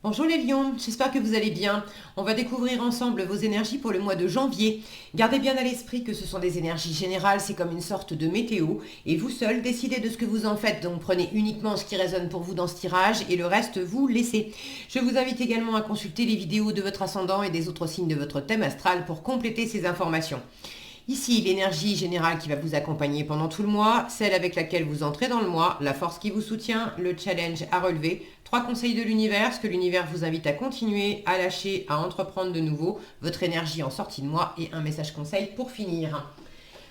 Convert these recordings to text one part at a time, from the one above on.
Bonjour les lions, j'espère que vous allez bien. On va découvrir ensemble vos énergies pour le mois de janvier. Gardez bien à l'esprit que ce sont des énergies générales, c'est comme une sorte de météo. Et vous seul décidez de ce que vous en faites, donc prenez uniquement ce qui résonne pour vous dans ce tirage et le reste vous laissez. Je vous invite également à consulter les vidéos de votre ascendant et des autres signes de votre thème astral pour compléter ces informations. Ici, l'énergie générale qui va vous accompagner pendant tout le mois, celle avec laquelle vous entrez dans le mois, la force qui vous soutient, le challenge à relever, 3 conseils de l'univers, ce que l'univers vous invite à continuer, à lâcher, à entreprendre de nouveau, votre énergie en sortie de mois et un message conseil pour finir.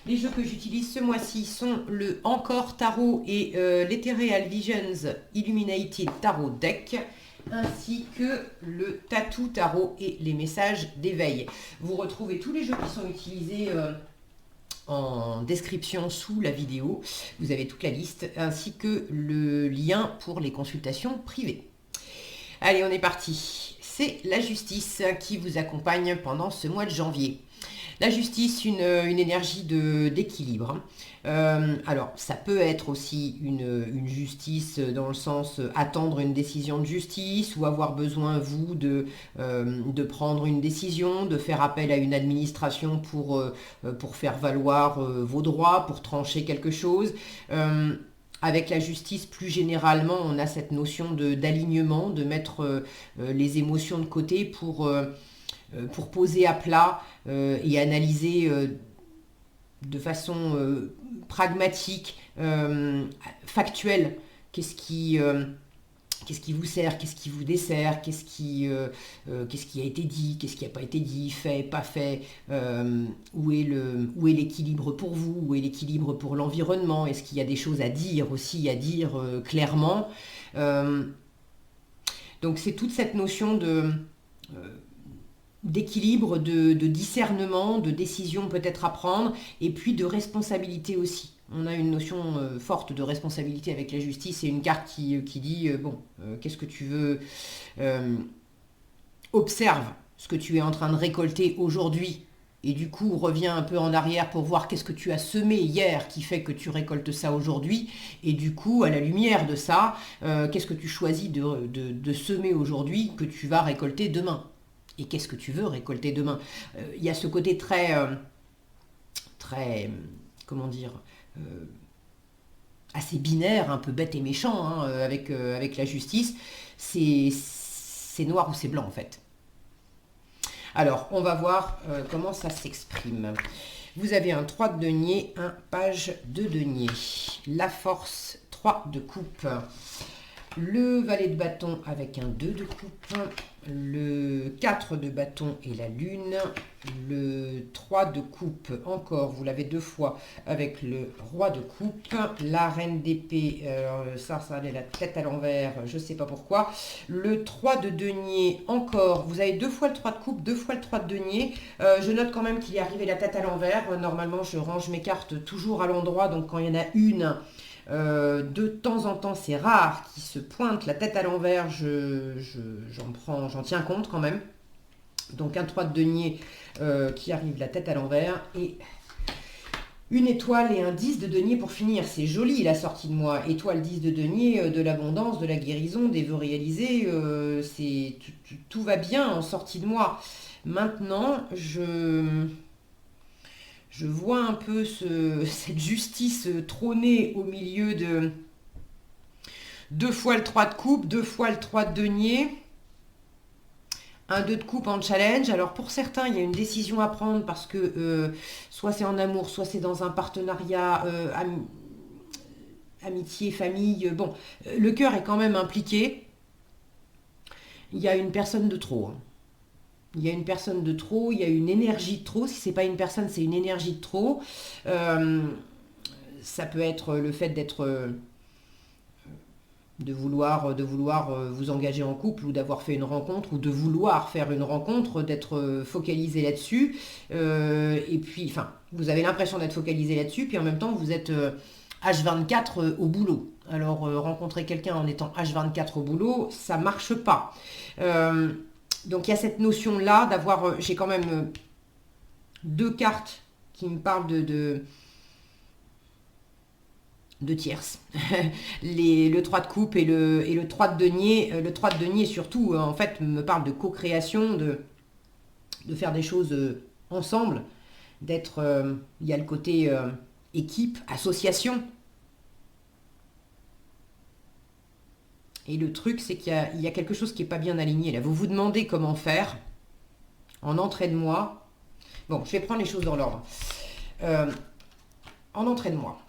Les jeux que j'utilise ce mois-ci sont le Encore Tarot et l'Ethereal Visions Illuminated Tarot Deck, ainsi que le Tattoo Tarot et les messages d'éveil. Vous retrouvez tous les jeux qui sont utilisés en description sous la vidéo. Vous avez toute la liste, ainsi que le lien pour les consultations privées. Allez, on est parti. C'est la justice qui vous accompagne pendant ce mois de janvier. La justice, une énergie d'équilibre. Alors, ça peut être aussi une justice dans le sens attendre une décision de justice ou avoir besoin, vous, de prendre une décision, de faire appel à une administration pour faire valoir vos droits, pour trancher quelque chose. Avec la justice, plus généralement, on a cette notion d'alignement, de mettre les émotions de côté pour poser à plat et analyser de façon pragmatique, factuelle, qu'est-ce qui vous sert, qu'est-ce qui vous dessert, qu'est-ce qui a été dit, qu'est-ce qui n'a pas été dit, fait, pas fait, où est l'équilibre pour vous, où est l'équilibre pour l'environnement, est-ce qu'il y a des choses à dire aussi, à dire clairement. Donc c'est toute cette notion d'équilibre, de discernement, de décision peut-être à prendre, et puis de responsabilité aussi. On a une notion forte de responsabilité avec la justice et une carte qui dit, qu'est-ce que tu veux, observe ce que tu es en train de récolter aujourd'hui, et du coup reviens un peu en arrière pour voir qu'est-ce que tu as semé hier qui fait que tu récoltes ça aujourd'hui, et du coup à la lumière de ça, qu'est-ce que tu choisis de semer aujourd'hui que tu vas récolter demain. Et qu'est-ce que tu veux récolter demain? Il y a ce côté très, comment dire, assez binaire, un peu bête et méchant, hein, avec la justice. C'est noir ou c'est blanc en fait. Alors, on va voir comment ça s'exprime. Vous avez un 3 de denier, un page de denier. La force, 3 de coupe. Le valet de bâton avec un 2 de coupe, le 4 de bâton et la lune, le 3 de coupe encore, vous l'avez deux fois avec le roi de coupe, la reine d'épée, ça allait la tête à l'envers, je ne sais pas pourquoi, le 3 de denier encore, vous avez deux fois le 3 de coupe, deux fois le 3 de denier, je note quand même qu'il est arrivé la tête à l'envers, normalement je range mes cartes toujours à l'endroit, donc quand il y en a une, de temps en temps, c'est rare qu'il se pointe la tête à l'envers, j'en tiens compte quand même. Donc un 3 de denier qui arrive la tête à l'envers et une étoile et un 10 de denier pour finir. C'est joli la sortie de moi. Étoile 10 de denier, de l'abondance, de la guérison, des vœux réalisés. Tout va bien en sortie de moi. Maintenant, je vois un peu cette justice trôner au milieu de deux fois le 3 de coupe, deux fois le 3 de denier, un 2 de coupe en challenge. Alors pour certains, il y a une décision à prendre parce que soit c'est en amour, soit c'est dans un partenariat, amitié, famille. Bon, le cœur est quand même impliqué. Il y a une personne de trop, hein. Il y a une personne de trop, il y a une énergie de trop. Si c'est pas une personne, c'est une énergie de trop. Ça peut être le fait de vouloir vous engager en couple ou d'avoir fait une rencontre ou de vouloir faire une rencontre, d'être focalisé là-dessus. Et puis, enfin, vous avez l'impression d'être focalisé là-dessus, puis en même temps, vous êtes H24 au boulot. Alors, rencontrer quelqu'un en étant H24 au boulot, ça marche pas. Donc il y a cette notion-là d'avoir, j'ai quand même deux cartes qui me parlent de tierces. Le 3 de coupe et le 3 de denier. Le 3 de denier surtout, en fait, me parle de co-création, de faire des choses ensemble, d'être... il y a le côté équipe, association. Et le truc, c'est qu'il y a quelque chose qui n'est pas bien aligné. Là, vous vous demandez comment faire. En entrée de moi. Bon, je vais prendre les choses dans l'ordre. En entrée de moi.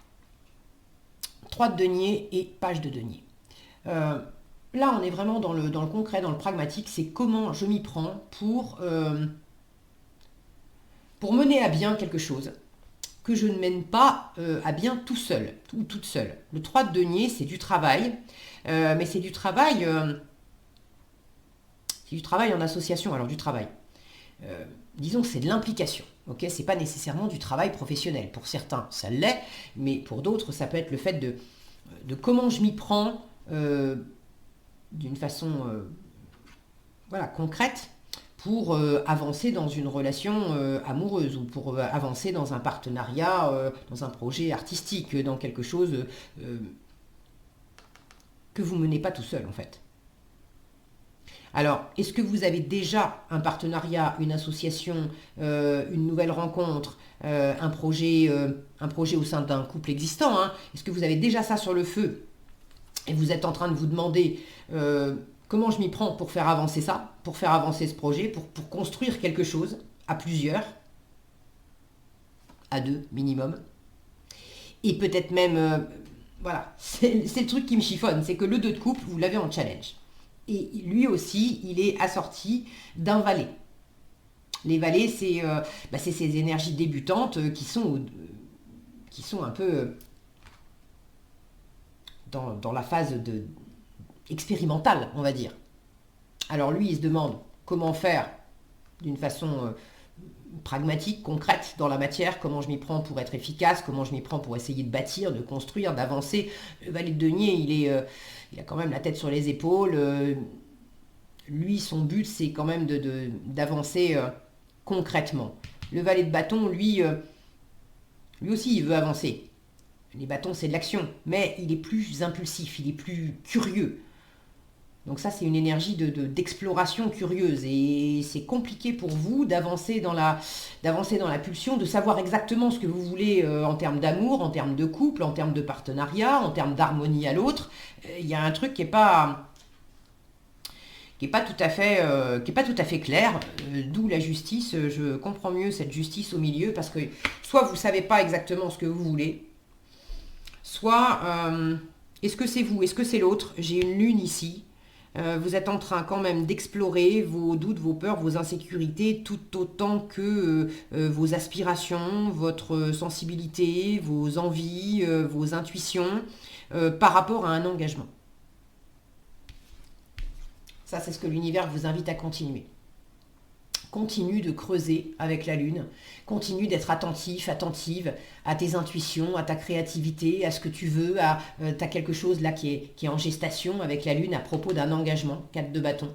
3 de denier et page de denier. Là, on est vraiment dans le concret, dans le pragmatique. C'est comment je m'y prends pour mener à bien quelque chose que je ne mène pas à bien tout seul ou toute seule. Le 3 de denier, c'est du travail, mais c'est du travail en association. Alors du travail, disons que c'est de l'implication. Ok, c'est pas nécessairement du travail professionnel. Pour certains, ça l'est, mais pour d'autres, ça peut être le fait de comment je m'y prends d'une façon voilà, concrète pour avancer dans une relation amoureuse ou pour avancer dans un partenariat, dans un projet artistique, dans quelque chose que vous menez pas tout seul en fait. Alors, est-ce que vous avez déjà un partenariat, une association, une nouvelle rencontre, un projet au sein d'un couple existant, hein? Est-ce que vous avez déjà ça sur le feu et vous êtes en train de vous demander comment je m'y prends pour faire avancer ça, pour faire avancer ce projet, pour construire quelque chose à plusieurs, à deux minimum, et peut-être même, voilà, c'est le truc qui me chiffonne, c'est que le 2 de coupe, vous l'avez en challenge. Et lui aussi, il est assorti d'un valet. Les valets, c'est ces énergies débutantes qui sont un peu dans la phase expérimentale, on va dire. Alors lui, il se demande comment faire d'une façon pragmatique, concrète dans la matière, comment je m'y prends pour être efficace, comment je m'y prends pour essayer de bâtir, de construire, d'avancer. Le valet de denier, il a quand même la tête sur les épaules. Lui, son but, c'est quand même d'avancer concrètement. Le valet de bâton, lui aussi, il veut avancer. Les bâtons, c'est de l'action, mais il est plus impulsif, il est plus curieux. Donc ça, c'est une énergie d'exploration curieuse. Et c'est compliqué pour vous d'avancer dans la pulsion, de savoir exactement ce que vous voulez en termes d'amour, en termes de couple, en termes de partenariat, en termes d'harmonie à l'autre. Il y a un truc qui n'est pas tout à fait clair, d'où la justice. Je comprends mieux cette justice au milieu, parce que soit vous ne savez pas exactement ce que vous voulez, soit est-ce que c'est vous, est-ce que c'est l'autre. J'ai une lune ici. Vous êtes en train quand même d'explorer vos doutes, vos peurs, vos insécurités, tout autant que vos aspirations, votre sensibilité, vos envies, vos intuitions, par rapport à un engagement. Ça, c'est ce que l'univers vous invite à continuer. Continue de creuser avec la lune. Continue d'être attentif, attentive à tes intuitions, à ta créativité, à ce que tu veux. Tu as quelque chose là qui est en gestation avec la lune à propos d'un engagement, 4 de bâton.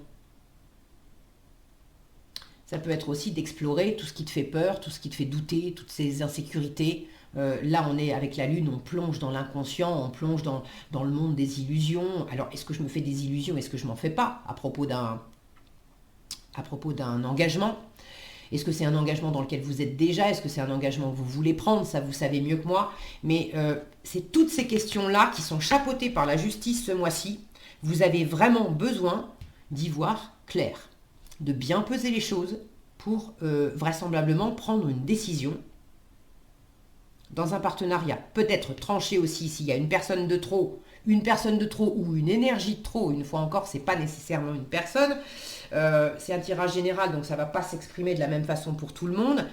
Ça peut être aussi d'explorer tout ce qui te fait peur, tout ce qui te fait douter, toutes ces insécurités. Là, on est avec la lune, on plonge dans l'inconscient, on plonge dans le monde des illusions. Alors, est-ce que je me fais des illusions? Est-ce que je m'en fais pas à propos d'un engagement? Est-ce que c'est un engagement dans lequel vous êtes déjà? Est-ce que c'est un engagement que vous voulez prendre? Ça, vous savez mieux que moi. Mais c'est toutes ces questions-là qui sont chapeautées par la justice ce mois-ci. Vous avez vraiment besoin d'y voir clair, de bien peser les choses pour vraisemblablement prendre une décision dans un partenariat. Peut-être trancher aussi s'il y a une personne de trop ou une énergie de trop. Une fois encore, c'est pas nécessairement une personne. C'est un tirage général, donc ça ne va pas s'exprimer de la même façon pour tout le monde.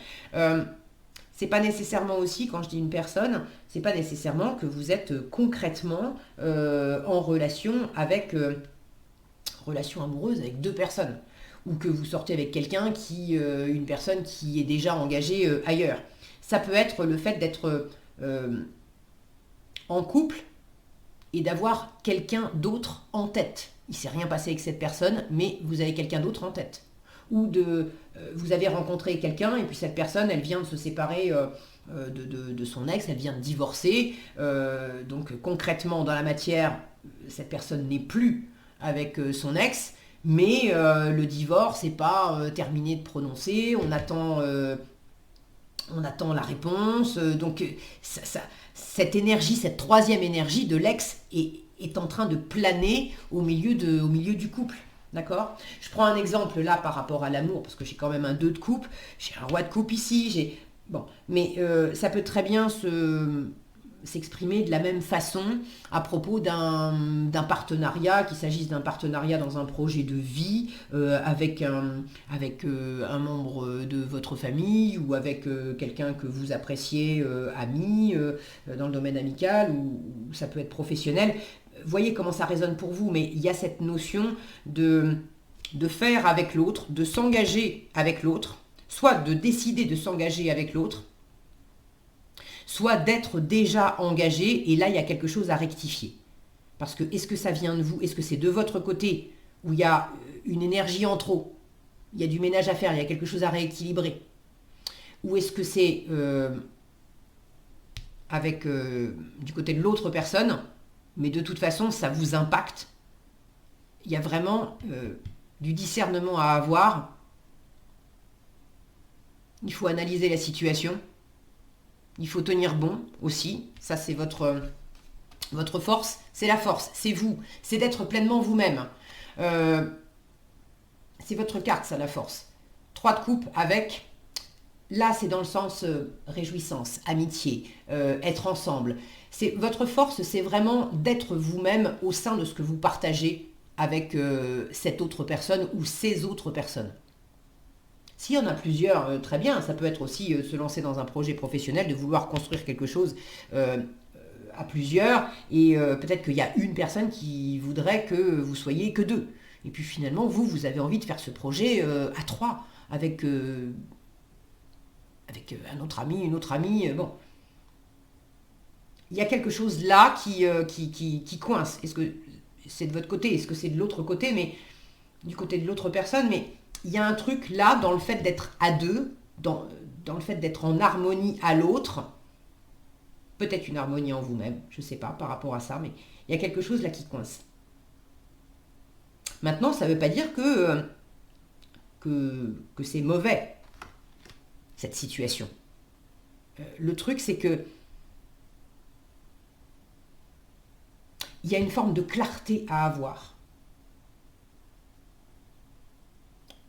C'est pas nécessairement aussi, quand je dis une personne, c'est pas nécessairement que vous êtes concrètement en relation amoureuse avec 2 personnes, ou que vous sortez avec quelqu'un une personne qui est déjà engagée ailleurs. Ça peut être le fait d'être en couple et d'avoir quelqu'un d'autre en tête. Il ne s'est rien passé avec cette personne, mais vous avez quelqu'un d'autre en tête. ou vous avez rencontré quelqu'un et puis cette personne, elle vient de se séparer de son ex, elle vient de divorcer. Donc concrètement, dans la matière, cette personne n'est plus avec son ex, mais le divorce n'est pas terminé de prononcer, on attend la réponse. Donc cette énergie, cette troisième énergie de l'ex est en train de planer au milieu du couple. D'accord? Je prends un exemple là par rapport à l'amour, parce que j'ai quand même un 2 de coupe, j'ai un roi de coupe ici, bon, mais ça peut très bien s'exprimer de la même façon à propos d'un partenariat, qu'il s'agisse d'un partenariat dans un projet de vie avec un membre de votre famille ou avec quelqu'un que vous appréciez, ami, dans le domaine amical ou ça peut être professionnel. Voyez comment ça résonne pour vous, mais il y a cette notion de faire avec l'autre, de s'engager avec l'autre, soit de décider de s'engager avec l'autre, soit d'être déjà engagé, et là il y a quelque chose à rectifier. Parce que est-ce que ça vient de vous? Est-ce que c'est de votre côté où il y a une énergie en trop? Il y a du ménage à faire, il y a quelque chose à rééquilibrer? Ou est-ce que c'est du côté de l'autre personne, mais de toute façon ça vous impacte? Il y a vraiment du discernement à avoir. Il faut analyser la situation. Il faut tenir bon aussi. Ça, c'est votre force. C'est la force. C'est vous. C'est d'être pleinement vous-même. C'est votre carte, ça, la force. 3 de coupe avec... Là, c'est dans le sens réjouissance, amitié, être ensemble. Votre force, c'est vraiment d'être vous-même au sein de ce que vous partagez avec cette autre personne ou ces autres personnes. S'il y en a plusieurs, très bien. Ça peut être aussi se lancer dans un projet professionnel, de vouloir construire quelque chose à plusieurs. Et peut-être qu'il y a une personne qui voudrait que vous soyez que 2. Et puis finalement, vous avez envie de faire ce projet à 3, avec un autre ami, une autre amie. Bon. Il y a quelque chose là qui coince. Est-ce que c'est de votre côté? Est-ce que c'est de l'autre côté? Mais du côté de l'autre personne, mais... Il y a un truc là dans le fait d'être à 2, dans le fait d'être en harmonie à l'autre, peut-être une harmonie en vous-même, je ne sais pas par rapport à ça, mais il y a quelque chose là qui coince. Maintenant, ça ne veut pas dire que c'est mauvais, cette situation. Le truc, c'est que il y a une forme de clarté à avoir.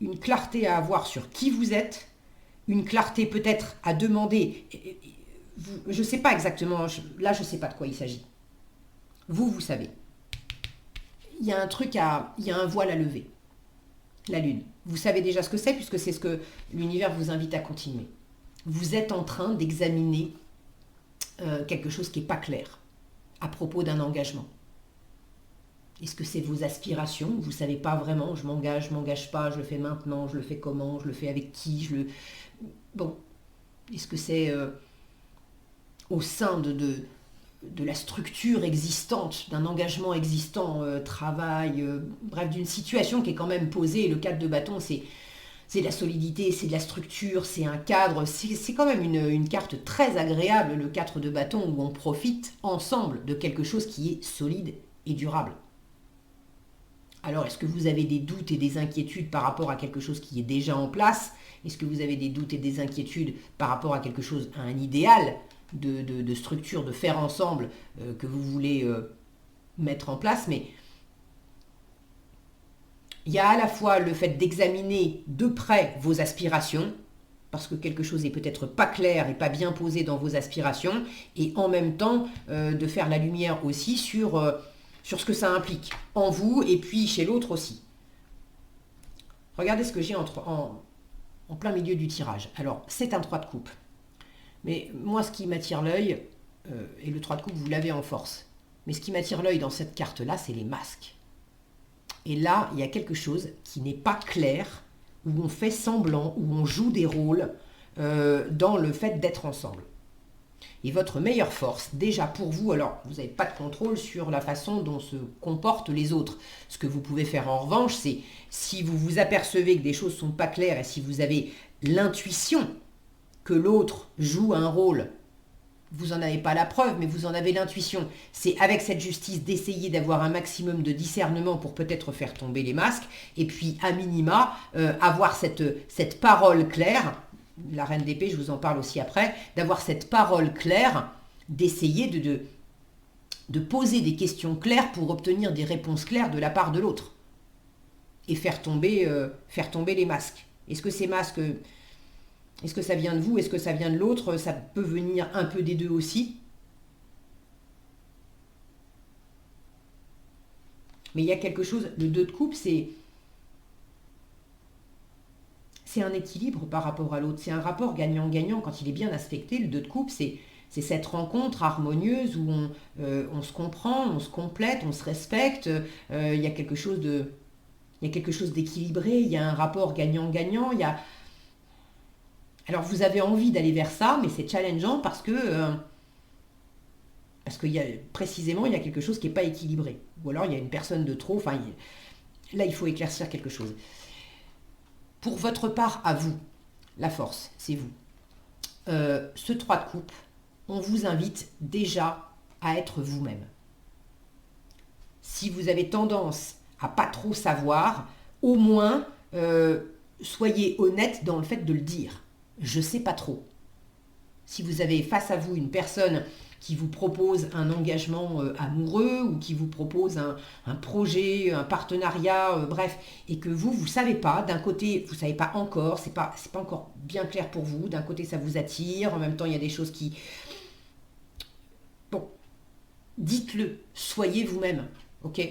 Une clarté à avoir sur qui vous êtes, une clarté peut-être à demander. Je ne sais pas exactement, là je ne sais pas de quoi il s'agit. Vous savez. Il y a un voile à lever. La lune. Vous savez déjà ce que c'est puisque c'est ce que l'univers vous invite à continuer. Vous êtes en train d'examiner quelque chose qui n'est pas clair à propos d'un engagement. Est-ce que c'est vos aspirations? Vous ne savez pas vraiment, je m'engage pas, je le fais maintenant, je le fais comment, je le fais avec qui, Bon, est-ce que c'est au sein de la structure existante, d'un engagement existant, travail, bref, d'une situation qui est quand même posée? Le 4 de bâton, c'est de la solidité, c'est de la structure, c'est un cadre, c'est quand même une carte très agréable, le 4 de bâton, où on profite ensemble de quelque chose qui est solide et durable. Alors, est-ce que vous avez des doutes et des inquiétudes par rapport à quelque chose qui est déjà en place? Est-ce que vous avez des doutes et des inquiétudes par rapport à quelque chose, à un idéal de structure, de faire ensemble que vous voulez mettre en place? Mais il y a à la fois le fait d'examiner de près vos aspirations, parce que quelque chose n'est peut-être pas clair et pas bien posé dans vos aspirations, et en même temps de faire la lumière aussi sur ce que ça implique en vous et puis chez l'autre aussi. Regardez ce que j'ai en plein milieu du tirage. Alors, c'est un 3 de coupe. Mais moi, ce qui m'attire l'œil, et le 3 de coupe, vous l'avez en force, mais ce qui m'attire l'œil dans cette carte-là, c'est les masques. Et là, il y a quelque chose qui n'est pas clair, où on fait semblant, où on joue des rôles dans le fait d'être ensemble. Et votre meilleure force, déjà pour vous, alors vous n'avez pas de contrôle sur la façon dont se comportent les autres. Ce que vous pouvez faire en revanche, c'est si vous vous apercevez que des choses ne sont pas claires et si vous avez l'intuition que l'autre joue un rôle, vous n'en avez pas la preuve, mais vous en avez l'intuition. C'est avec cette justice d'essayer d'avoir un maximum de discernement pour peut-être faire tomber les masques, et puis à minima, avoir cette parole claire, la reine d'épée, je vous en parle aussi après, d'avoir cette parole claire, d'essayer de poser des questions claires pour obtenir des réponses claires de la part de l'autre. Et faire tomber les masques. Est-ce que ces masques, est-ce que ça vient de vous, est-ce que ça vient de l'autre? Ça peut venir un peu des deux aussi. Mais il y a quelque chose, le 2 de coupe, c'est un équilibre par rapport à l'autre. C'est un rapport gagnant-gagnant quand il est bien aspecté. Le 2 de coupe, c'est cette rencontre harmonieuse où on se comprend, on se complète, on se respecte. Il y a quelque chose d'équilibré, il y a un rapport gagnant-gagnant. Alors vous avez envie d'aller vers ça, mais c'est challengeant parce que précisément il y a quelque chose qui n'est pas équilibré. Ou alors il y a une personne de trop. Enfin, là il faut éclaircir quelque chose. Pour votre part à vous, la force, c'est vous. Ce 3 de coupe, on vous invite déjà à être vous-même. Si vous avez tendance à pas trop savoir, au moins soyez honnête dans le fait de le dire. Je sais pas trop. Si vous avez face à vous une personne qui vous propose un engagement amoureux ou qui vous propose un projet, un partenariat, bref, et que vous savez pas, d'un côté, vous savez pas encore, c'est pas encore bien clair pour vous, d'un côté ça vous attire, en même temps il y a des choses qui... Bon, dites-le, soyez vous-même, ok ?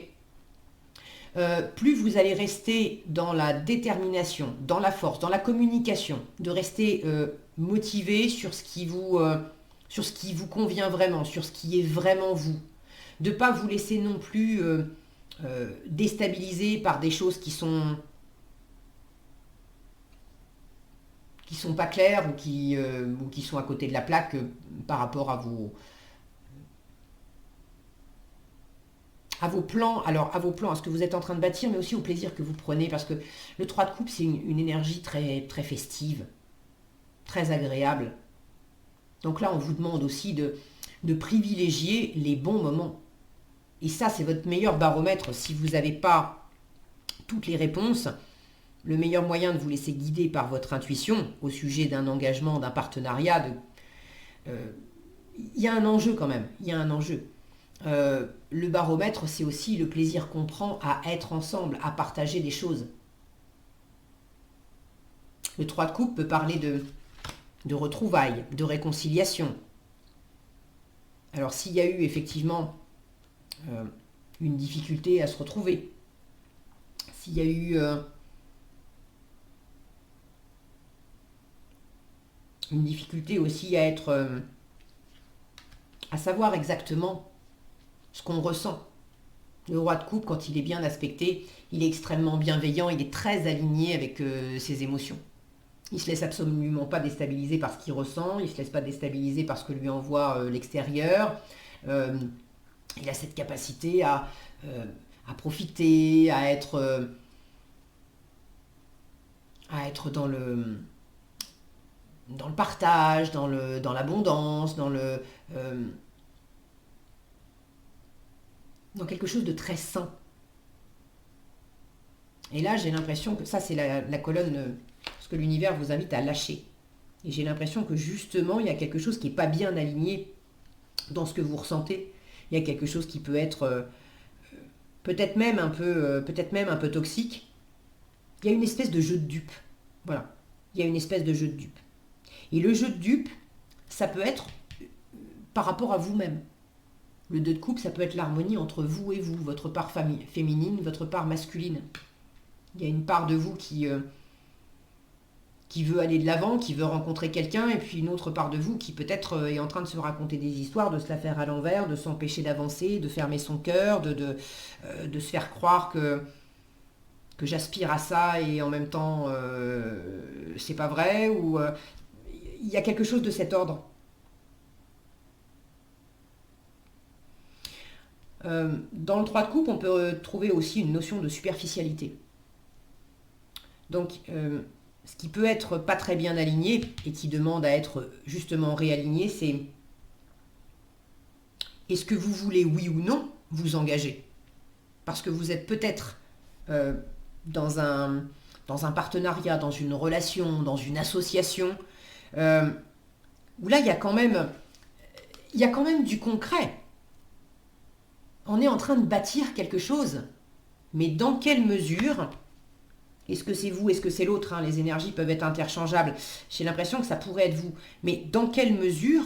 Plus vous allez rester dans la détermination, dans la force, dans la communication, de rester motivé sur ce qui vous convient vraiment, sur ce qui est vraiment vous. De ne pas vous laisser non plus déstabiliser par des choses qui sont pas claires ou qui sont à côté de la plaque par rapport à vos plans, à ce que vous êtes en train de bâtir, mais aussi au plaisir que vous prenez, parce que le 3 de coupe, c'est une énergie très, très festive, très agréable. Donc là, on vous demande aussi de privilégier les bons moments. Et ça, c'est votre meilleur baromètre. Si vous n'avez pas toutes les réponses, le meilleur moyen de vous laisser guider par votre intuition au sujet d'un engagement, d'un partenariat, il y a un enjeu quand même, il y a un enjeu. Le baromètre, c'est aussi le plaisir qu'on prend à être ensemble, à partager des choses. Le 3 de coupe peut parler de retrouvailles, de réconciliation. Alors s'il y a eu effectivement une difficulté à se retrouver, s'il y a eu une difficulté aussi à savoir exactement ce qu'on ressent. Le roi de coupe, quand il est bien aspecté, il est extrêmement bienveillant, il est très aligné avec ses émotions. Il ne se laisse absolument pas déstabiliser par ce qu'il ressent, il ne se laisse pas déstabiliser par ce que lui envoie l'extérieur. Il a cette capacité à profiter, à être dans le partage, dans l'abondance, dans quelque chose de très sain. Et là, j'ai l'impression que ça, c'est la colonne, ce que l'univers vous invite à lâcher. Et j'ai l'impression que justement, il y a quelque chose qui n'est pas bien aligné dans ce que vous ressentez. Il y a quelque chose qui peut être peut-être même un peu toxique. Il y a une espèce de jeu de dupe. Voilà. Il y a une espèce de jeu de dupe. Et le jeu de dupe, ça peut être par rapport à vous-même. Le 2 de coupe, ça peut être l'harmonie entre vous et vous, votre part féminine, votre part masculine. Il y a une part de vous qui veut aller de l'avant, qui veut rencontrer quelqu'un, et puis une autre part de vous qui peut-être est en train de se raconter des histoires, de se la faire à l'envers, de s'empêcher d'avancer, de fermer son cœur, de se faire croire que j'aspire à ça et en même temps c'est pas vrai, ou il y a quelque chose de cet ordre. Dans le 3 de coupe, on peut trouver aussi une notion de superficialité. Donc, ce qui peut être pas très bien aligné et qui demande à être justement réaligné, c'est est-ce que vous voulez, oui ou non, vous engager? Parce que vous êtes peut-être dans un partenariat, dans une relation, dans une association, où là, il y a quand même du concret. On est en train de bâtir quelque chose. Mais dans quelle mesure? Est-ce que c'est vous? Est-ce que c'est l'autre, hein? Les énergies peuvent être interchangeables. J'ai l'impression que ça pourrait être vous. Mais dans quelle mesure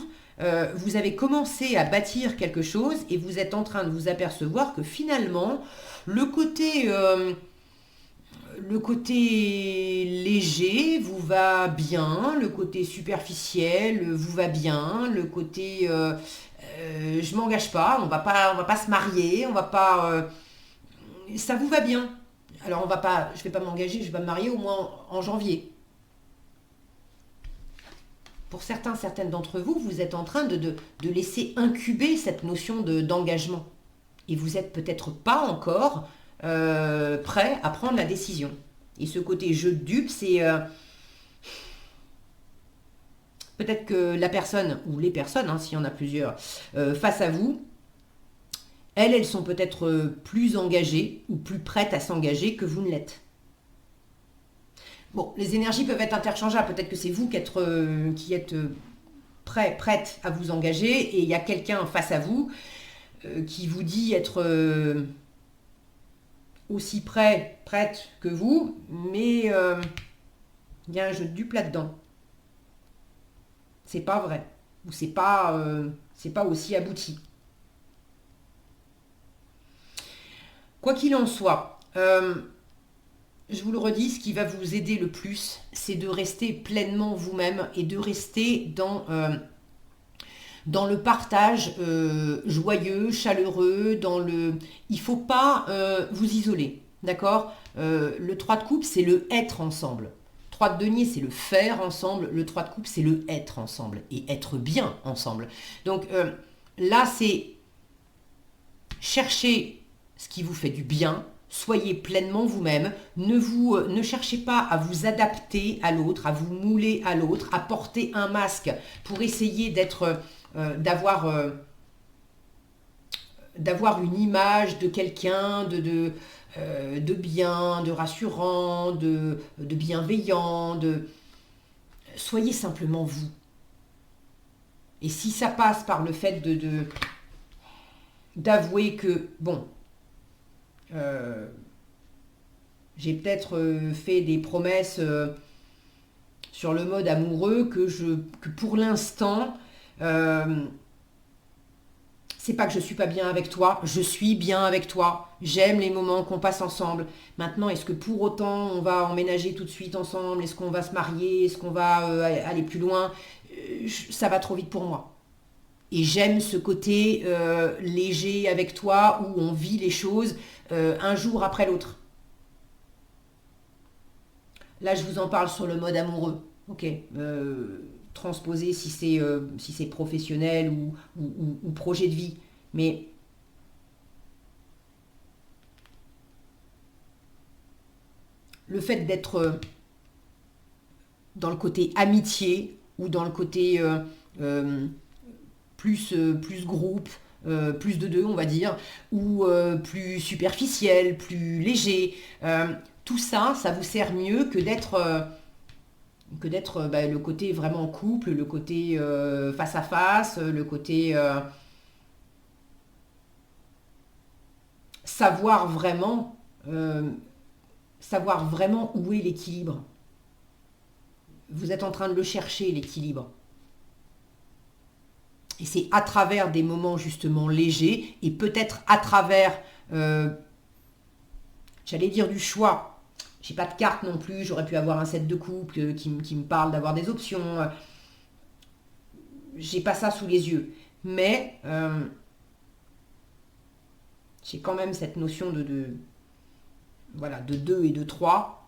vous avez commencé à bâtir quelque chose et vous êtes en train de vous apercevoir que finalement, le côté, le côté léger vous va bien, le côté superficiel vous va bien, le côté je m'engage pas, on va pas se marier, on va pas, ça vous va bien. Alors je vais pas m'engager, je vais pas me marier au moins en janvier. Pour certains, certaines d'entre vous, vous êtes en train de laisser incuber cette notion d'engagement. Et vous n'êtes peut-être pas encore prêt à prendre la décision. Et ce côté jeu de dupe, c'est peut-être que la personne, ou les personnes, hein, s'il y en a plusieurs, face à vous, elles sont peut-être plus engagées ou plus prêtes à s'engager que vous ne l'êtes. Bon, les énergies peuvent être interchangeables. Peut-être que c'est vous qui êtes prête à vous engager et il y a quelqu'un face à vous qui vous dit être aussi prête que vous, mais il y a un jeu de dupe là-dedans. C'est pas vrai. Ou c'est pas aussi abouti. Quoi qu'il en soit, je vous le redis, ce qui va vous aider le plus, c'est de rester pleinement vous-même et de rester dans le partage joyeux, chaleureux, il ne faut pas vous isoler, d'accord? Le 3 de coupe, c'est le être ensemble. 3 de denier, c'est le faire ensemble. Le 3 de coupe, c'est le être ensemble et être bien ensemble. Donc là, c'est chercher ce qui vous fait du bien. Soyez pleinement vous-même. Ne cherchez pas à vous adapter à l'autre, à vous mouler à l'autre, à porter un masque pour essayer d'avoir une image de quelqu'un de bien, de rassurant, de bienveillant. Soyez simplement vous. Et si ça passe par le fait d'avouer que, bon, j'ai peut-être fait des promesses sur le mode amoureux que pour l'instant, c'est pas que je suis pas bien avec toi, je suis bien avec toi, j'aime les moments qu'on passe ensemble. Maintenant, est-ce que pour autant on va emménager tout de suite ensemble? Est-ce qu'on va se marier? Est-ce qu'on va aller plus loin? Ça va trop vite pour moi. Et j'aime ce côté léger avec toi où on vit les choses un jour après l'autre. Là, je vous en parle sur le mode amoureux. Ok. Transposer si c'est professionnel ou projet de vie. Mais le fait d'être dans le côté amitié ou dans le côté plus groupe, plus de deux, on va dire, ou plus superficiel, plus léger. Tout ça, ça vous sert mieux que d'être le côté vraiment couple, le côté face à face, le côté savoir vraiment, savoir vraiment où est l'équilibre. Vous êtes en train de le chercher, l'équilibre. Et c'est à travers des moments justement légers et peut-être à travers, j'allais dire du choix. J'ai pas de carte non plus, j'aurais pu avoir un set de couple qui me parle d'avoir des options. J'ai pas ça sous les yeux. Mais j'ai quand même cette notion voilà, de 2 et de 3.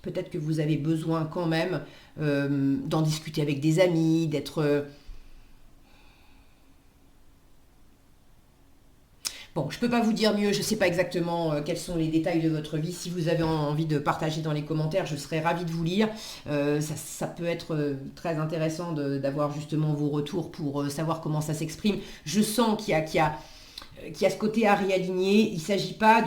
Peut-être que vous avez besoin quand même d'en discuter avec des amis, d'être Bon, je peux pas vous dire mieux, je sais pas exactement quels sont les détails de votre vie. Si vous avez envie de partager dans les commentaires, je serais ravie de vous lire. Ça peut être très intéressant d'avoir justement vos retours pour savoir comment ça s'exprime. Je sens qu'il y a ce côté à réaligner. Il ne s'agit pas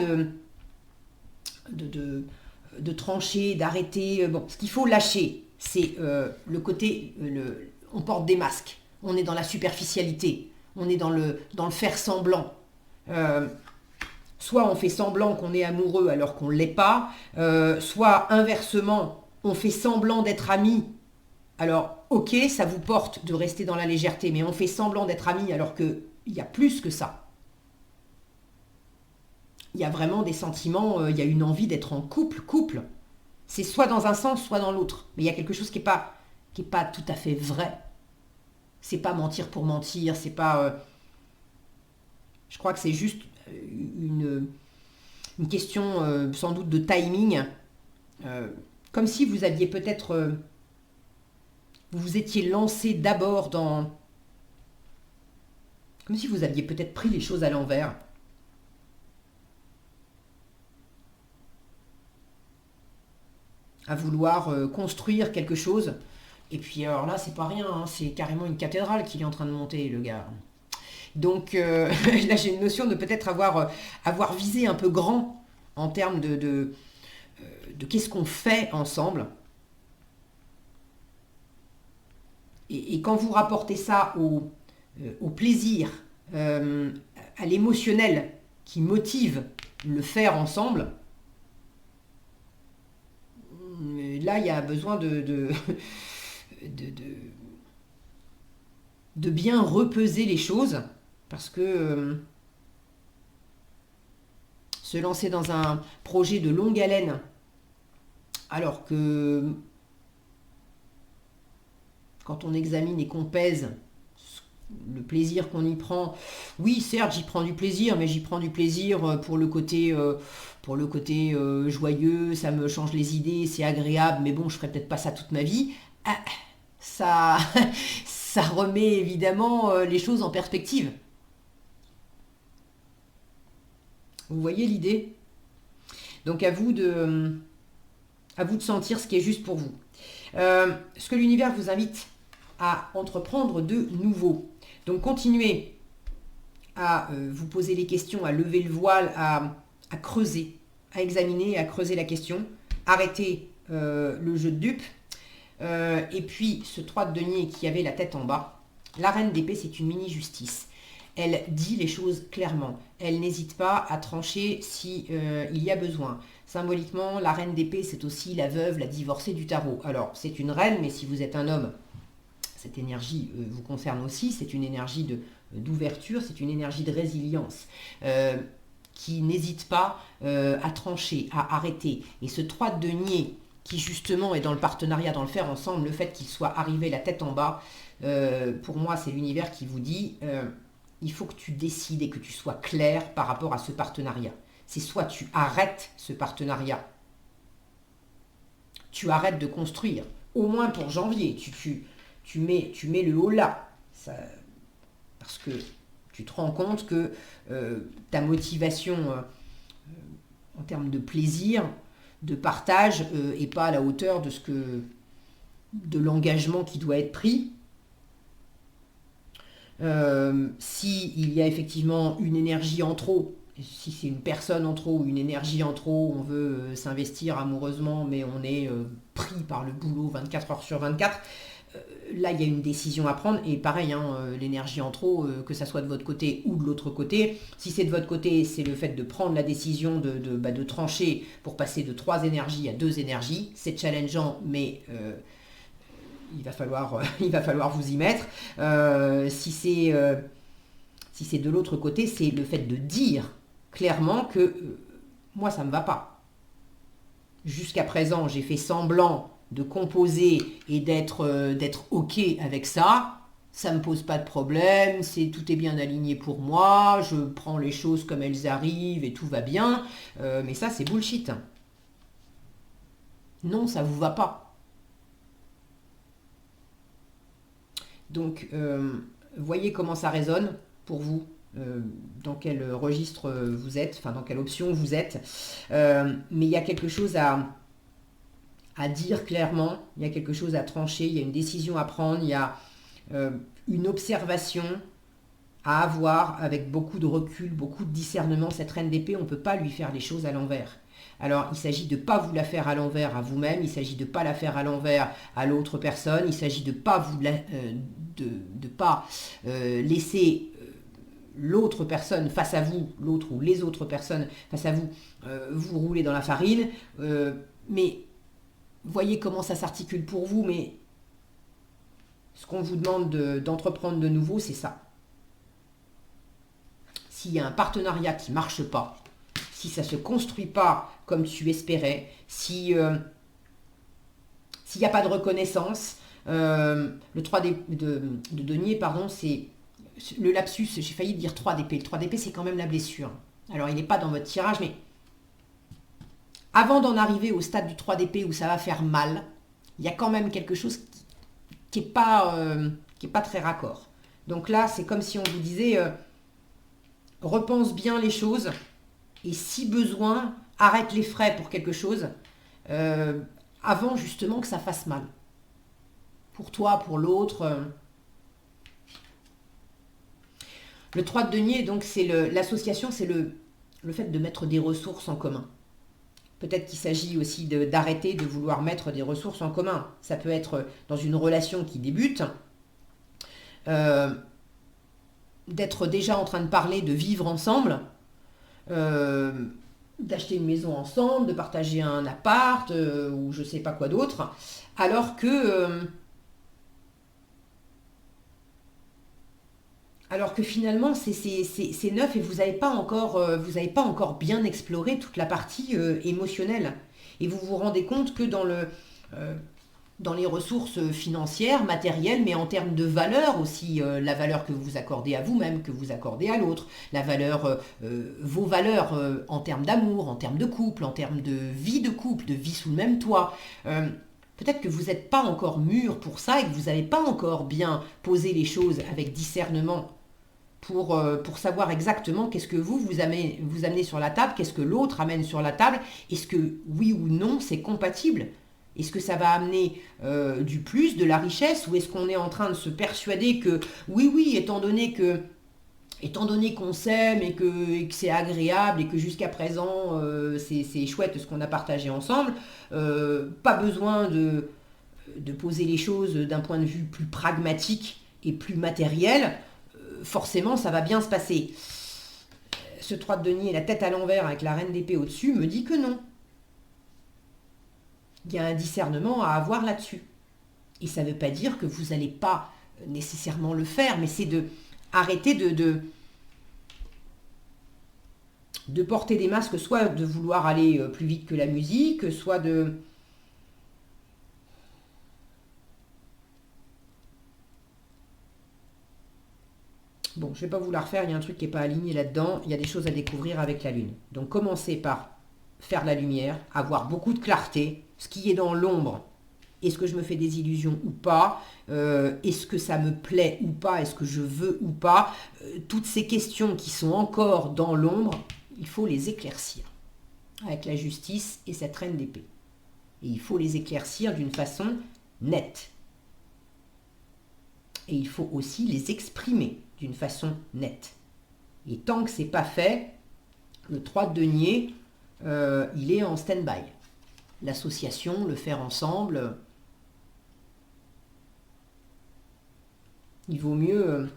de trancher, d'arrêter. Bon, ce qu'il faut lâcher, c'est le côté, on porte des masques, on est dans la superficialité, on est dans le faire semblant. Soit on fait semblant qu'on est amoureux alors qu'on ne l'est pas, soit inversement, on fait semblant d'être amis. Alors, ok, ça vous porte de rester dans la légèreté, mais on fait semblant d'être amis alors qu'il y a plus que ça. Il y a vraiment des sentiments, il y a une envie d'être en couple. C'est soit dans un sens, soit dans l'autre. Mais il y a quelque chose qui est pas tout à fait vrai. C'est pas mentir pour mentir, c'est pas... je crois que c'est juste une question sans doute de timing. Comme si vous aviez peut-être... vous vous étiez lancé d'abord dans... Comme si vous aviez peut-être pris les choses à l'envers. À vouloir construire quelque chose. Et puis alors là, c'est pas rien, hein, c'est carrément une cathédrale qu'il est en train de monter, le gars. Donc là, j'ai une notion de peut-être avoir visé un peu grand en termes de qu'est-ce qu'on fait ensemble. Et quand vous rapportez ça au plaisir, à l'émotionnel qui motive le faire ensemble, là, il y a besoin de bien repeser les choses, parce que se lancer dans un projet de longue haleine, alors que quand on examine et qu'on pèse le plaisir qu'on y prend, oui, certes, j'y prends du plaisir, mais j'y prends du plaisir pour le côté joyeux, ça me change les idées, c'est agréable, mais bon, je ferai peut-être pas ça toute ma vie. Ah, ça, ça remet évidemment les choses en perspective. Vous voyez l'idée? Donc à vous de sentir ce qui est juste pour vous. Ce que l'univers vous invite à entreprendre de nouveau. Donc continuez à vous poser les questions, à lever le voile, à creuser, à examiner, à creuser la question. Arrêtez le jeu de dupes. Et puis ce 3 de denier qui avait la tête en bas, la reine d'épée, c'est une mini-justice. Elle dit les choses clairement. Elle n'hésite pas à trancher si il y a besoin. Symboliquement, la reine d'épée, c'est aussi la veuve, la divorcée du tarot. Alors, c'est une reine, mais si vous êtes un homme, cette énergie vous concerne aussi. C'est une énergie d'ouverture, c'est une énergie de résilience qui n'hésite pas à trancher, à arrêter. Et ce 3 de denier qui justement est dans le partenariat, dans le faire ensemble, le fait qu'il soit arrivé la tête en bas, pour moi, c'est l'univers qui vous dit... il faut que tu décides et que tu sois clair par rapport à ce partenariat. C'est soit tu arrêtes ce partenariat, tu arrêtes de construire, au moins pour janvier, tu mets le haut là, parce que tu te rends compte que ta motivation en termes de plaisir, de partage, n'est pas à la hauteur de l'engagement qui doit être pris. S'il y a effectivement une énergie en trop, si c'est une personne en trop ou une énergie en trop, on veut s'investir amoureusement, mais on est pris par le boulot 24 heures sur 24, là il y a une décision à prendre. Et pareil, hein, l'énergie en trop, que ça soit de votre côté ou de l'autre côté, si c'est de votre côté, c'est le fait de prendre la décision de trancher pour passer de 3 énergies à 2 énergies. C'est challengeant, mais... il va falloir vous y mettre. Si c'est de l'autre côté, c'est le fait de dire clairement que moi, ça ne me va pas. Jusqu'à présent, j'ai fait semblant de composer et d'être OK avec ça. Ça ne me pose pas de problème, tout est bien aligné pour moi, je prends les choses comme elles arrivent et tout va bien. Mais ça, c'est bullshit. Non, ça ne vous va pas. Donc, voyez comment ça résonne pour vous. dans quel registre vous êtes, enfin dans quelle option vous êtes. Mais il y a quelque chose à dire clairement, il y a quelque chose à trancher, il y a une décision à prendre, il y a une observation à avoir avec beaucoup de recul, beaucoup de discernement. Cette reine d'épée, on ne peut pas lui faire les choses à l'envers. Alors, il s'agit de ne pas vous la faire à l'envers à vous-même, il s'agit de ne pas la faire à l'envers à l'autre personne, il s'agit de ne pas, laisser l'autre personne face à vous, l'autre ou les autres personnes face à vous, vous rouler dans la farine. Mais voyez comment ça s'articule pour vous, mais ce qu'on vous demande d'entreprendre de nouveau, c'est ça. S'il y a un partenariat qui ne marche pas, si ça ne se construit pas comme tu espérais, s'il n'y a pas de reconnaissance, le 3 de denier, pardon, c'est le lapsus, j'ai failli dire 3 d'épée. Le 3 d'épée, c'est quand même la blessure. Alors, il n'est pas dans votre tirage, mais avant d'en arriver au stade du 3 d'épée où ça va faire mal, il y a quand même quelque chose qui n'est pas très raccord. Donc là, c'est comme si on vous disait, repense bien les choses, et si besoin, arrête les frais pour quelque chose, avant justement que ça fasse mal. Pour toi, pour l'autre. Le 3 de denier, donc, c'est l'association, c'est le fait de mettre des ressources en commun. Peut-être qu'il s'agit aussi d'arrêter de vouloir mettre des ressources en commun. Ça peut être dans une relation qui débute, d'être déjà en train de parler de vivre ensemble, d'acheter une maison ensemble, de partager un appart, ou je ne sais pas quoi d'autre, alors que finalement c'est neuf et vous n'avez pas encore bien exploré toute la partie émotionnelle. Et vous vous rendez compte que dans les ressources financières, matérielles, mais en termes de valeur aussi, la valeur que vous accordez à vous-même, que vous accordez à l'autre, la valeur, vos valeurs en termes d'amour, en termes de couple, en termes de couple, de vie sous le même toit. Peut-être que vous n'êtes pas encore mûr pour ça et que vous n'avez pas encore bien posé les choses avec discernement pour savoir exactement qu'est-ce que vous amenez sur la table, qu'est-ce que l'autre amène sur la table, est-ce que oui ou non c'est compatible. Est-ce que ça va amener du plus, de la richesse, ou est-ce qu'on est en train de se persuader que oui, étant donné qu'on s'aime et que c'est agréable et que jusqu'à présent c'est chouette ce qu'on a partagé ensemble, pas besoin de poser les choses d'un point de vue plus pragmatique et plus matériel, forcément ça va bien se passer. Ce 3 de denier, la tête à l'envers avec la reine d'épée au-dessus, me dit que non. Il y a un discernement à avoir là-dessus. Et ça ne veut pas dire que vous n'allez pas nécessairement le faire, mais c'est de arrêter de porter des masques, soit de vouloir aller plus vite que la musique, soit de... Bon, je ne vais pas vous la refaire, il y a un truc qui n'est pas aligné là-dedans, il y a des choses à découvrir avec la Lune. Donc commencez par faire la lumière, avoir beaucoup de clarté, ce qui est dans l'ombre. Est-ce que je me fais des illusions ou pas? Est-ce que ça me plaît ou pas? Est-ce que je veux ou pas? Toutes ces questions qui sont encore dans l'ombre, il faut les éclaircir avec la justice et cette reine d'épée. Et il faut les éclaircir d'une façon nette. Et il faut aussi les exprimer d'une façon nette. Et tant que ce n'est pas fait, le 3 de denier, il est en stand-by. L'association, le faire ensemble, il vaut mieux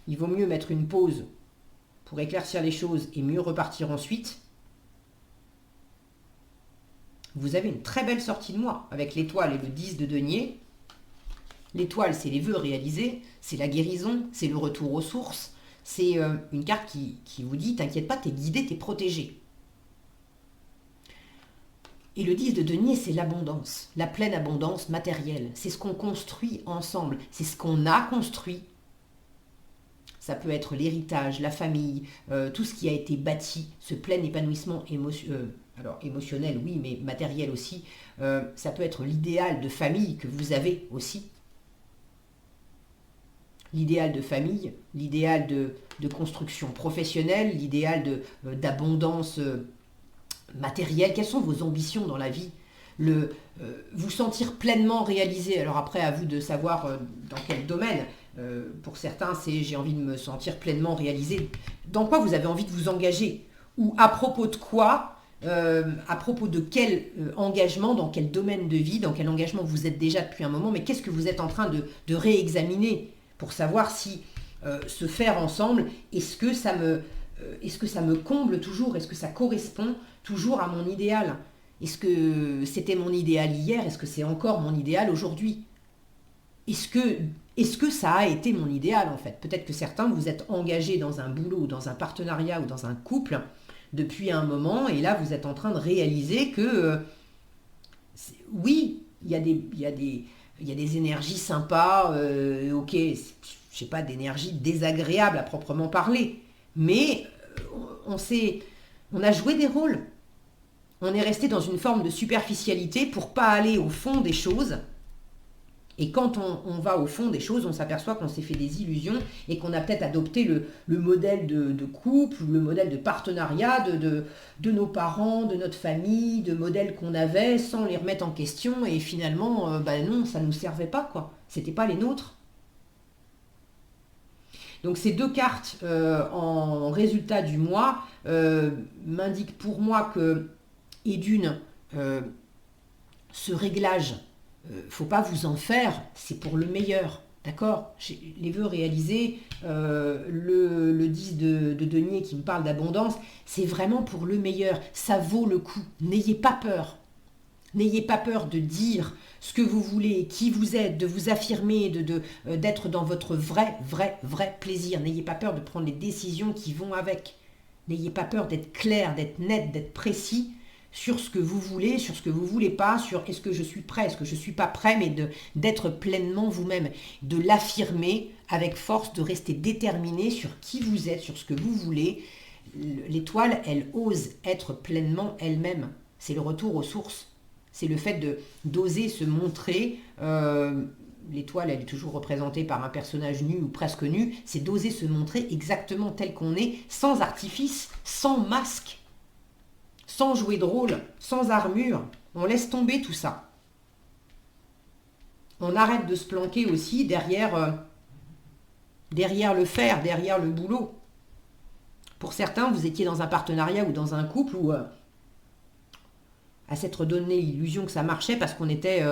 mettre une pause pour éclaircir les choses et mieux repartir ensuite. Vous avez une très belle sortie de mois avec l'étoile et le 10 de denier. L'étoile, c'est les vœux réalisés, c'est la guérison, c'est le retour aux sources. C'est une carte qui vous dit, t'inquiète pas, t'es guidé, t'es protégé. Et le 10 de denier, c'est l'abondance, la pleine abondance matérielle. C'est ce qu'on construit ensemble, c'est ce qu'on a construit. Ça peut être l'héritage, la famille, tout ce qui a été bâti, ce plein épanouissement émotionnel, oui, mais matériel aussi. Ça peut être l'idéal de famille que vous avez aussi. l'idéal de famille, l'idéal de construction professionnelle, l'idéal d'abondance matérielle. Quelles sont vos ambitions dans la vie? Vous sentir pleinement réalisé. Alors après, à vous de savoir dans quel domaine. Pour certains, c'est j'ai envie de me sentir pleinement réalisé. Dans quoi vous avez envie de vous engager? Ou à propos de quoi? À propos de quel engagement, dans quel domaine de vie, dans quel engagement vous êtes déjà depuis un moment, mais qu'est-ce que vous êtes en train de réexaminer pour savoir si se faire ensemble, est-ce que ça me comble toujours? Est-ce que ça correspond toujours à mon idéal? Est-ce que c'était mon idéal hier? Est-ce que c'est encore mon idéal aujourd'hui? Est-ce que ça a été mon idéal en fait? Peut-être que certains vous êtes engagés dans un boulot, ou dans un partenariat ou dans un couple depuis un moment et là vous êtes en train de réaliser que oui, il y a des énergies sympas, ok, je sais pas, d'énergie désagréable à proprement parler, mais on a joué des rôles. On est resté dans une forme de superficialité pour pas aller au fond des choses. Et quand on va au fond des choses, on s'aperçoit qu'on s'est fait des illusions et qu'on a peut-être adopté le modèle de couple, ou le modèle de partenariat de nos parents, de notre famille, de modèles qu'on avait sans les remettre en question. Et finalement, non, ça ne nous servait pas, quoi. C'était pas les nôtres. Donc ces deux cartes en résultat du mois m'indiquent pour moi que, et d'une, ce réglage, faut pas vous en faire, c'est pour le meilleur, d'accord? Les vœux réalisés, le 10 de denier qui me parle d'abondance, c'est vraiment pour le meilleur, ça vaut le coup, n'ayez pas peur. N'ayez pas peur de dire ce que vous voulez, qui vous êtes, de vous affirmer, d'être dans votre vrai plaisir. N'ayez pas peur de prendre les décisions qui vont avec. N'ayez pas peur d'être clair, d'être net, d'être précis sur ce que vous voulez, sur ce que vous voulez pas, sur est-ce que je suis prêt, est-ce que je suis pas prêt, mais d'être pleinement vous-même, de l'affirmer avec force, de rester déterminé sur qui vous êtes, sur ce que vous voulez. L'étoile, elle ose être pleinement elle-même. C'est le retour aux sources. C'est le fait d'oser se montrer. L'étoile, elle est toujours représentée par un personnage nu ou presque nu. C'est d'oser se montrer exactement tel qu'on est, sans artifice, sans masque, sans jouer de rôle, sans armure. On laisse tomber tout ça. On arrête de se planquer aussi derrière le faire, derrière le boulot. Pour certains, vous étiez dans un partenariat ou dans un couple où à s'être donné l'illusion que ça marchait parce qu'on était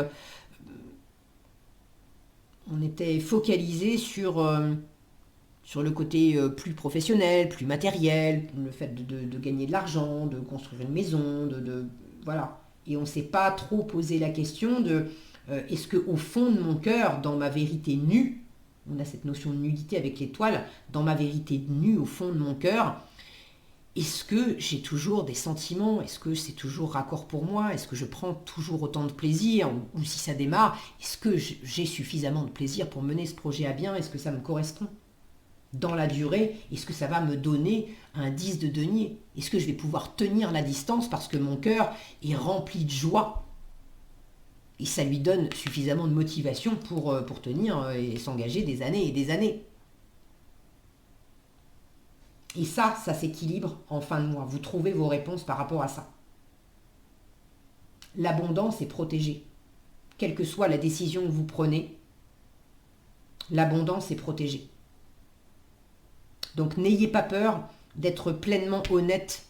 focalisé sur le côté plus professionnel, plus matériel, le fait de gagner de l'argent, de construire une maison, voilà. Et on ne s'est pas trop posé la question de est-ce qu'au fond de mon cœur, dans ma vérité nue, on a cette notion de nudité avec l'étoile, dans ma vérité nue, au fond de mon cœur, est-ce que j'ai toujours des sentiments? Est-ce que c'est toujours raccord pour moi? Est-ce que je prends toujours autant de plaisir? Ou si ça démarre, est-ce que j'ai suffisamment de plaisir pour mener ce projet à bien? Est-ce que ça me correspond? Dans la durée, est-ce que ça va me donner un 10 de denier? Est-ce que je vais pouvoir tenir la distance parce que mon cœur est rempli de joie? Et ça lui donne suffisamment de motivation pour tenir et s'engager des années et des années. Et ça s'équilibre en fin de mois. Vous trouvez vos réponses par rapport à ça. L'abondance est protégée. Quelle que soit la décision que vous prenez, l'abondance est protégée. Donc n'ayez pas peur d'être pleinement honnête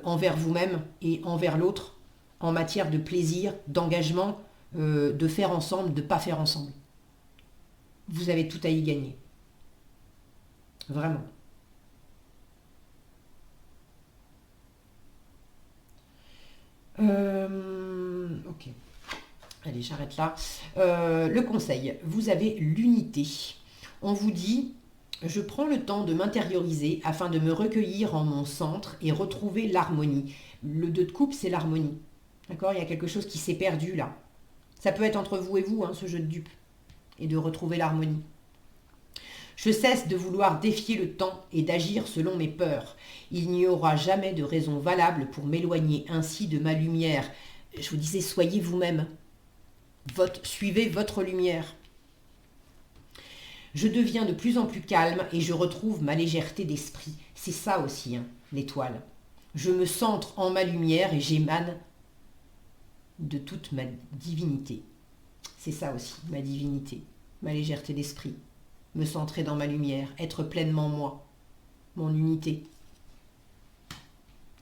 envers vous-même et envers l'autre en matière de plaisir, d'engagement, de faire ensemble, de ne pas faire ensemble. Vous avez tout à y gagner. Vraiment. Ok. Allez, j'arrête là. Le conseil, vous avez l'unité. On vous dit, je prends le temps de m'intérioriser afin de me recueillir en mon centre et retrouver l'harmonie. Le 2 de coupe, c'est l'harmonie. D'accord? Il y a quelque chose qui s'est perdu là. Ça peut être entre vous et vous, ce jeu de dupes. Et de retrouver l'harmonie. Je cesse de vouloir défier le temps et d'agir selon mes peurs. Il n'y aura jamais de raison valable pour m'éloigner ainsi de ma lumière. Je vous disais, soyez vous-même. Suivez votre lumière. Je deviens de plus en plus calme et je retrouve ma légèreté d'esprit. C'est ça aussi, hein, l'étoile. Je me centre en ma lumière et j'émane de toute ma divinité. C'est ça aussi, ma divinité, ma légèreté d'esprit. Me centrer dans ma lumière, être pleinement moi, mon unité.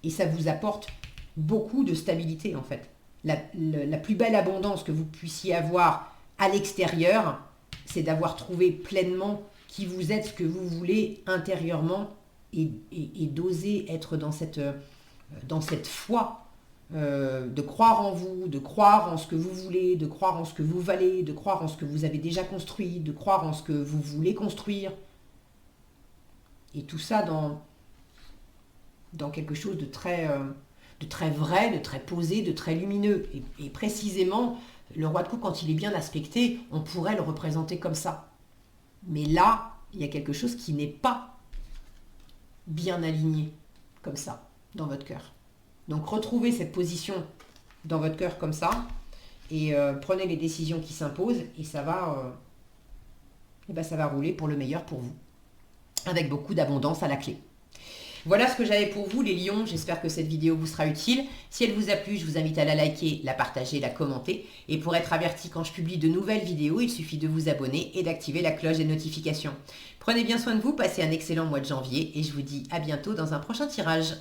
Et ça vous apporte beaucoup de stabilité en fait. La plus belle abondance que vous puissiez avoir à l'extérieur, c'est d'avoir trouvé pleinement qui vous êtes, ce que vous voulez intérieurement et d'oser être dans cette foi, de croire en vous, de croire en ce que vous voulez, de croire en ce que vous valez, de croire en ce que vous avez déjà construit, de croire en ce que vous voulez construire. Et tout ça dans quelque chose de très vrai, de très posé, de très lumineux. Et précisément, le roi de coupe, quand il est bien aspecté, on pourrait le représenter comme ça. Mais là, il y a quelque chose qui n'est pas bien aligné comme ça, dans votre cœur. Donc retrouvez cette position dans votre cœur comme ça, et prenez les décisions qui s'imposent, et ça va rouler pour le meilleur pour vous, avec beaucoup d'abondance à la clé. Voilà ce que j'avais pour vous les lions, j'espère que cette vidéo vous sera utile. Si elle vous a plu, je vous invite à la liker, la partager, la commenter. Et pour être averti quand je publie de nouvelles vidéos, il suffit de vous abonner et d'activer la cloche des notifications. Prenez bien soin de vous, passez un excellent mois de janvier et je vous dis à bientôt dans un prochain tirage.